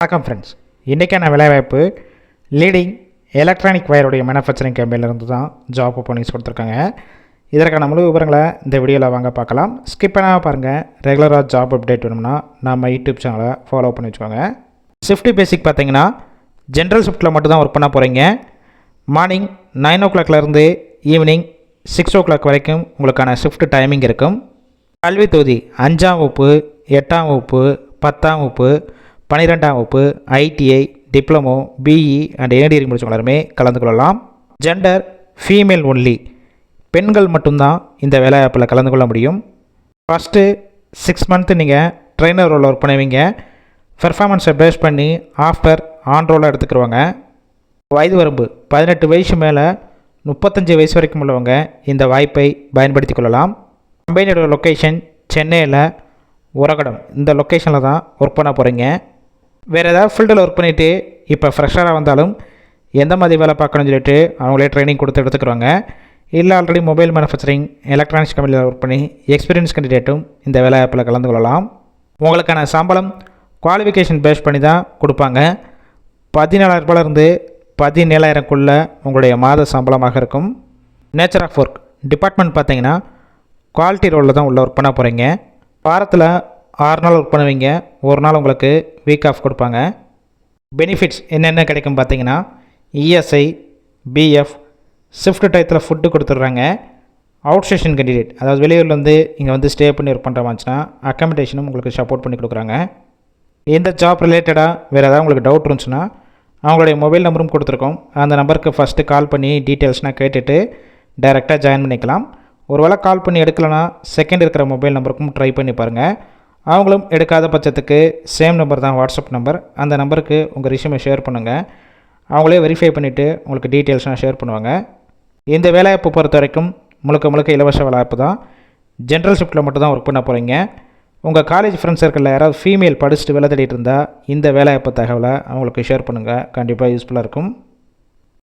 வணக்கம் ஃப்ரெண்ட்ஸ், இன்றைக்கான வேலைவாய்ப்பு லீடிங் எலக்ட்ரானிக் வயருடைய மேனுஃபேக்சரிங் கம்பெனிலேருந்து தான் ஜாப் ஓப்பனிங்ஸ் கொடுத்துருக்காங்க. இதற்கான முழு விவரங்களை இந்த வீடியோவில் வாங்க பார்க்கலாம். ஸ்கிப் பண்ணாமல் பாருங்கள். ரெகுலராக ஜாப் அப்டேட் வேணும்னா நம்ம யூடியூப் சேனலை ஃபாலோ பண்ணி வச்சுக்கோங்க. ஷிஃப்ட் பேசிக் பார்த்தீங்கன்னா ஜென்ரல் ஷிஃப்ட்டில் மட்டும் தான் ஒர்க் பண்ண போகிறீங்க. மார்னிங் 9 o'clockலேருந்து ஈவினிங் 6 o'clock வரைக்கும் உங்களுக்கான ஷிஃப்ட் டைமிங் இருக்கும். கல்வி தொகுதி 5ஆம் வகுப்பு, 8ஆம் வகுப்பு, 10ஆம் வகுப்பு, 12ஆம் வகுப்பு, ITI, diploma, BE and engineering முடிச்சவங்க எல்லாருமே கலந்து கொள்ளலாம். ஜெண்டர் ஃபீமேல் ஒன்லி, பெண்கள் மட்டும்தான் இந்த வேலைவாய்ப்பில் கலந்து கொள்ள முடியும். ஃபஸ்ட்டு 6 month நீங்கள் ட்ரெயினர் ரோலில் ஒர்க் பண்ணுவீங்க. பெர்ஃபார்மன்ஸை பேஸ் பண்ணி ஆஃப்டர் ஆன் ரோலாக எடுத்துக்கிடுவாங்க. வயது வரம்பு 18 வயசு மேலே 35 வயசு வரைக்கும் உள்ளவங்க இந்த வாய்ப்பை பயன்படுத்தி கொள்ளலாம். கம்பெனியோட லொக்கேஷன் சென்னையில் உரகடம், இந்த லொக்கேஷனில் தான் ஒர்க் பண்ண போகிறீங்க. வேறு ஏதாவது ஃபீல்டில் ஒர்க் பண்ணிவிட்டு இப்போ ஃப்ரெஷராக வந்தாலும் எந்த மாதிரி வேலை பார்க்கணும்னு சொல்லிட்டு அவங்களே ட்ரைனிங் கொடுத்து எடுத்துக்கிறாங்க. இல்லை ஆல்ரெடி மொபைல் மேனுஃபேக்சரிங் எலக்ட்ரானிக்ஸ் கம்பெனியில் ஒர்க் பண்ணி எக்ஸ்பீரியன்ஸ் கேண்டிடேட்டும் இந்த வேலை வாய்ப்பில் கலந்து கொள்ளலாம். உங்களுக்கான சம்பளம் குவாலிஃபிகேஷன் பேஸ் பண்ணி தான் கொடுப்பாங்க. 14,000 ரூபாயிலிருந்து 17,000க்குள்ளே உங்களுடைய மாத சம்பளமாக இருக்கும். நேச்சர் ஆஃப் ஒர்க் டிபார்ட்மெண்ட் பார்த்தீங்கன்னா குவாலிட்டி ரோலில் தான் உள்ள ஒர்க் பண்ண போகிறீங்க. வாரத்தில் 6 நாள் ஒர்க் பண்ணுவீங்க. ஒரு நாள் உங்களுக்கு வீக் ஆஃப் கொடுப்பாங்க. பெனிஃபிட்ஸ் என்னென்ன கிடைக்கும் பார்த்தீங்கன்னா இஎஸ்ஐ, பிஎஃப், ஷிஃப்ட் டயத்தில் ஃபுட்டு கொடுத்துட்றாங்க. அவுட் ஸ்டேஷன் கேண்டிடேட், அதாவது வெளியூர்லேருந்து இங்கே வந்து ஸ்டே பண்ணி ஒர்க் பண்ணுற மாதிரிச்சுன்னா அக்கமடேஷனும் உங்களுக்கு சப்போர்ட் பண்ணி கொடுக்குறாங்க. இந்த ஜாப் ரிலேட்டடாக வேறு ஏதாவது உங்களுக்கு டவுட் இருந்துச்சுன்னா அவங்களுடைய மொபைல் நம்பரும் கொடுத்துருக்கோம். அந்த நம்பருக்கு ஃபஸ்ட்டு கால் பண்ணி டீட்டெயில்ஸ்னால் கேட்டுட்டு டைரெக்டாக ஜாயின் பண்ணிக்கலாம். ஒரு வேளை கால் பண்ணி எடுக்கலைன்னா செகண்ட் இருக்கிற மொபைல் நம்பருக்கும் ட்ரை பண்ணி பாருங்கள். அவங்களும் எடுக்காத பட்சத்துக்கு சேம் நம்பர் தான் வாட்ஸ்அப் நம்பர், அந்த நம்பருக்கு உங்கள் ரிஷ்யூமை ஷேர் பண்ணுங்கள். அவங்களே வெரிஃபை பண்ணிவிட்டு உங்களுக்கு டீட்டெயில்ஸ்லாம் ஷேர் பண்ணுவாங்க. இந்த வேலைவாய்ப்பு பொறுத்த வரைக்கும் முழுக்க இலவச வேலைவாய்ப்பு தான். ஜென்ரல் ஷிஃப்ட்டில் மட்டும் தான் ஒர்க் பண்ண போகிறீங்க. உங்கள் காலேஜ் ஃப்ரெண்ட்ஸ் சர்க்கிளில் யாராவது ஃபீமேல் படிச்சுட்டு வேலை தேடிட்டு இருந்தால் இந்த வேலைவாய்ப்பு தகவலை அவங்களுக்கு ஷேர் பண்ணுங்கள். கண்டிப்பாக யூஸ்ஃபுல்லாக இருக்கும்.